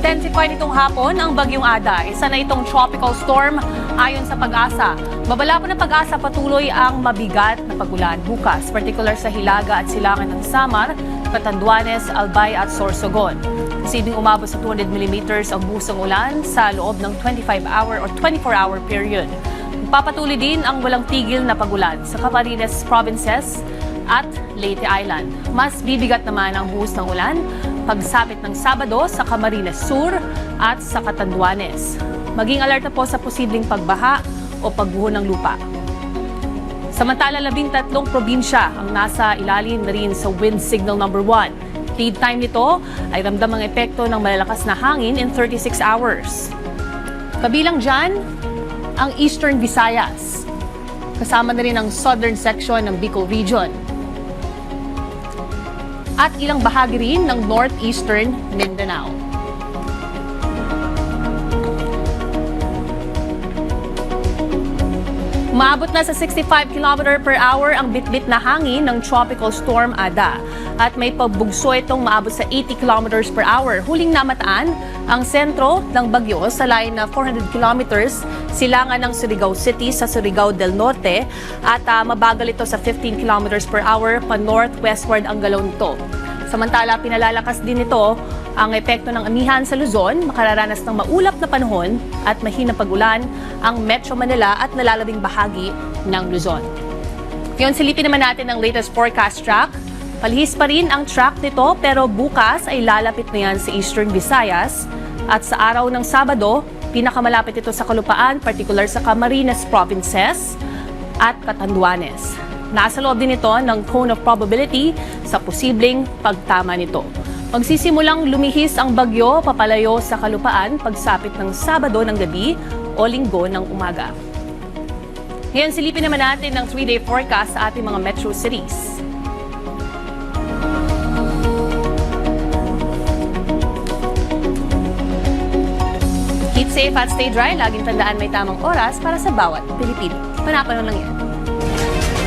Intensify nitong hapon ang Bagyong Ada. Isa na itong tropical storm ayon sa Pag-asa. Babala pa ng Pag-asa patuloy ang mabigat na pagulan bukas, particular sa Hilaga at Silangan ng Samar, Catanduanes, Albay at Sorsogon. Posibleng umabot sa 200 mm ang busong ulan sa loob ng 25-hour or 24-hour period. Papatuloy din ang walang tigil na pagulan sa Camarines Provinces at Leyte Island. Mas bibigat naman ang buhos ng ulan pagsapit ng Sabado sa Camarines Sur at sa Catanduanes. Maging alerta po sa posibleng pagbaha o pagguho ng lupa. Samantala, 13 probinsya ang nasa ilalim na rin sa wind signal number 1. Lead time nito ay ramdam ang epekto ng malalakas na hangin in 36 hours. Kabilang dyan, ang Eastern Visayas. Kasama na rin ang southern section ng Bicol Region. At ilang bahagi rin ng northeastern Mindanao. Umabot na sa 65 km per hour ang bitbit na hangin ng Tropical Storm Ada at may pagbugso itong maabot sa 80 km per hour. Huling namataan ang sentro ng bagyo sa layo na 400 kilometers silangan ng Surigao City sa Surigao del Norte at mabagal ito sa 15 km per hour pa northwestward ang galaw nito. Samantala, pinalalakas din ito ang epekto ng amihan sa Luzon, makararanas ng maulap na panahon at mahinang pag-ulan ang Metro Manila at nalalabing bahagi ng Luzon. Ngayon, silipin naman natin ang latest forecast track. Palihis pa rin ang track nito pero bukas ay lalapit na yan sa Eastern Visayas at sa araw ng Sabado, pinakamalapit ito sa kalupaan, particular sa Camarines Provinces at Catanduanes. Nasa loob din ito ng cone of probability sa posibleng pagtama nito. Magsisimulang lumihis ang bagyo papalayo sa kalupaan pagsapit ng Sabado ng gabi o Linggo ng umaga. Ngayon, silipin naman natin ang 3-day forecast sa ating mga metro cities. Keep safe at stay dry. Laging tandaan may tamang oras para sa bawat Pilipino. Panapanahon lang yan.